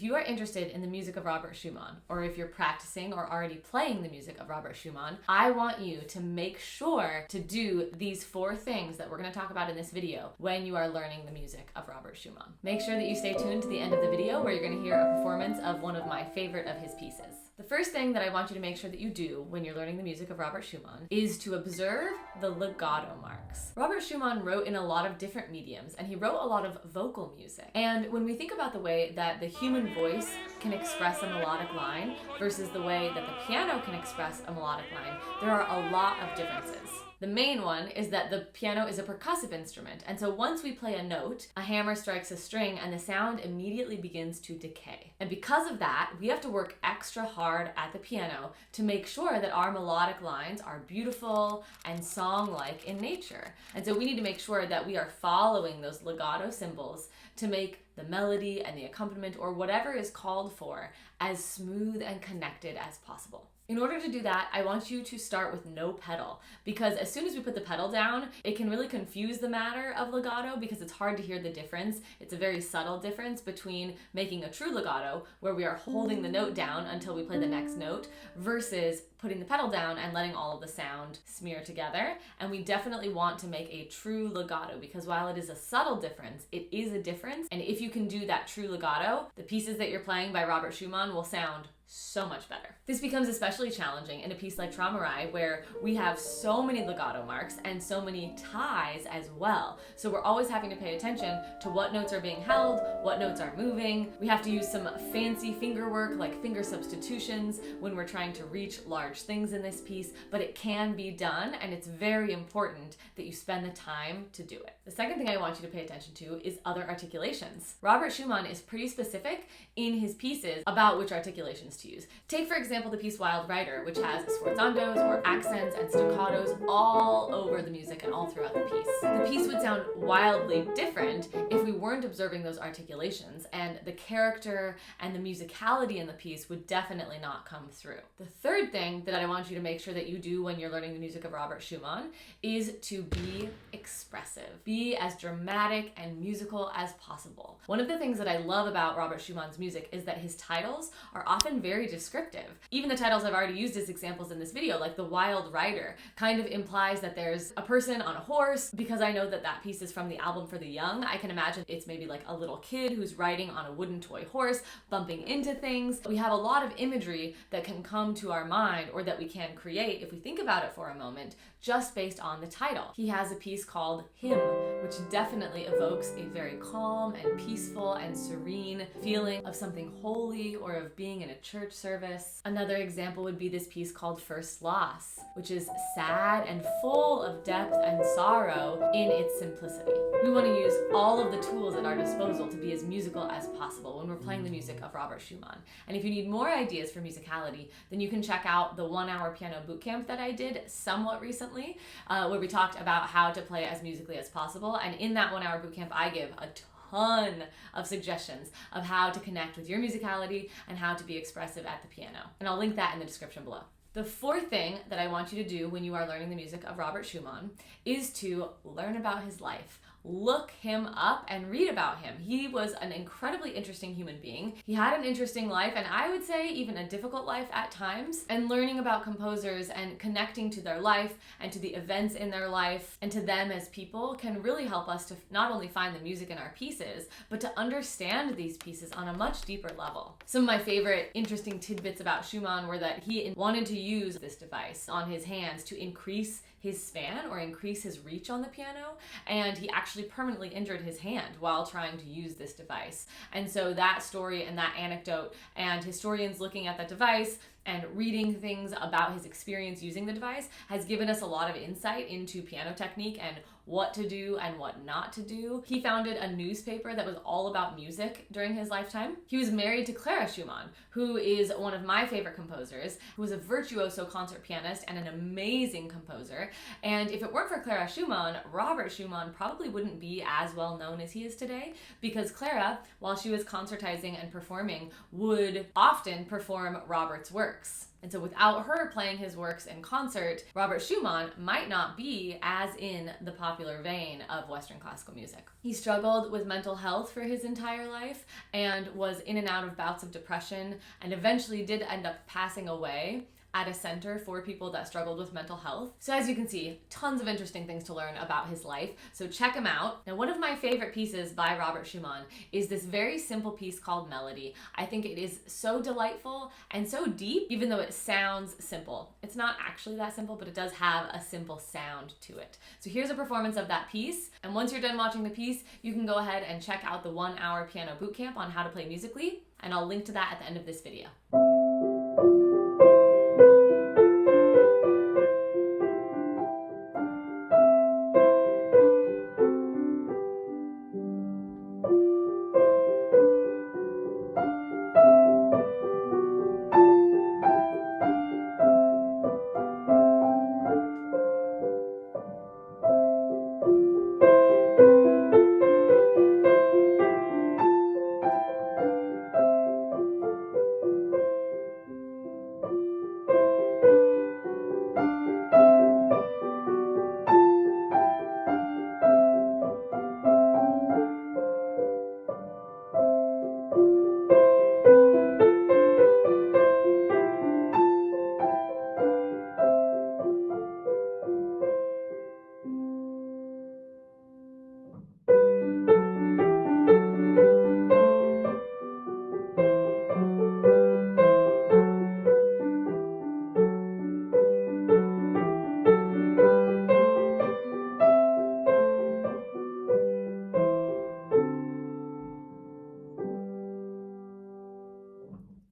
you are interested in the music of Robert Schumann, or if you're practicing or already playing the music of Robert Schumann, I want you to make sure to do these 4 things that we're going to talk about in this video when you are learning the music of Robert Schumann. Make sure that you stay tuned to the end of the video where you're going to hear a performance of one of my favorite of his pieces. The first thing that I want you to make sure that you do when you're learning the music of Robert Schumann is to observe the legato marks. Robert Schumann wrote in a lot of different mediums, and he wrote a lot of vocal music. And when we think about the way that the human voice can express a melodic line versus the way that the piano can express a melodic line, there are a lot of differences. The main one is that the piano is a percussive instrument, and so once we play a note, a hammer strikes a string and the sound immediately begins to decay. And because of that, we have to work extra hard at the piano to make sure that our melodic lines are beautiful and song-like in nature. And so we need to make sure that we are following those legato symbols to make the melody and the accompaniment, or whatever is called for, as smooth and connected as possible. In order to do that, I want you to start with no pedal, because as soon as we put the pedal down, it can really confuse the matter of legato because it's hard to hear the difference. It's a very subtle difference between making a true legato, where we are holding the note down until we play the next note, versus putting the pedal down and letting all of the sound smear together. And we definitely want to make a true legato, because while it is a subtle difference, it is a difference. And if you can do that true legato, the pieces that you're playing by Robert Schumann will sound so much better. This becomes especially challenging in a piece like Traumerei, where we have so many legato marks and so many ties as well. So we're always having to pay attention to what notes are being held, what notes are moving. We have to use some fancy finger work like finger substitutions when we're trying to reach large things in this piece, but it can be done, and it's very important that you spend the time to do it. The second thing I want you to pay attention to is other articulations. Robert Schumann is pretty specific in his pieces about which articulations to use. Take, for example, the piece Wild Rider, which has sforzandos or accents and staccatos all over the music and all throughout the piece. The piece would sound wildly different if we weren't observing those articulations, and the character and the musicality in the piece would definitely not come through. The third thing that I want you to make sure that you do when you're learning the music of Robert Schumann is to be expressive. Be as dramatic and musical as possible. One of the things that I love about Robert Schumann's music is that his titles are often very descriptive. Even the titles I've already used as examples in this video, like the Wild Rider, kind of implies that there's a person on a horse. Because I know that that piece is from the album For the Young, I can imagine it's maybe like a little kid who's riding on a wooden toy horse, bumping into things. We have a lot of imagery that can come to our mind, or that we can create if we think about it for a moment, just based on the title. He has a piece called Hymn, which definitely evokes a very calm and peaceful and serene feeling of something holy, or of being in a church service. Another example would be this piece called First Loss, which is sad and full of depth and sorrow in its simplicity. We want to use all of the tools at our disposal to be as musical as possible when we're playing the music of Robert Schumann. And if you need more ideas for musicality, then you can check out the 1-hour piano bootcamp that I did somewhat recently, where we talked about how to play as musically as possible. And in that 1-hour bootcamp, I give a ton of suggestions of how to connect with your musicality and how to be expressive at the piano. And I'll link that in the description below. The fourth thing that I want you to do when you are learning the music of Robert Schumann is to learn about his life. Look him up and read about him. He was an incredibly interesting human being. He had an interesting life, and I would say even a difficult life at times. And learning about composers and connecting to their life and to the events in their life and to them as people can really help us to not only find the music in our pieces, but to understand these pieces on a much deeper level. Some of my favorite interesting tidbits about Schumann were that he wanted to use this device on his hands to increase his span or increase his reach on the piano, and he actually permanently injured his hand while trying to use this device. And so that story and that anecdote, and historians looking at that device and reading things about his experience using the device, has given us a lot of insight into piano technique and what to do and what not to do. He founded a newspaper that was all about music during his lifetime. He was married to Clara Schumann, who is one of my favorite composers, who was a virtuoso concert pianist and an amazing composer. And if it weren't for Clara Schumann, Robert Schumann probably wouldn't be as well known as he is today, because Clara, while she was concertizing and performing, would often perform Robert's works. And so without her playing his works in concert, Robert Schumann might not be as in the popular vein of Western classical music. He struggled with mental health for his entire life and was in and out of bouts of depression, and eventually did end up passing away at a center for people that struggled with mental health. So as you can see, tons of interesting things to learn about his life. So check him out. Now, one of my favorite pieces by Robert Schumann is this very simple piece called Melody. I think it is so delightful and so deep, even though it sounds simple. It's not actually that simple, but it does have a simple sound to it. So here's a performance of that piece. And once you're done watching the piece, you can go ahead and check out the 1-hour piano bootcamp on how to play musically. And I'll link to that at the end of this video.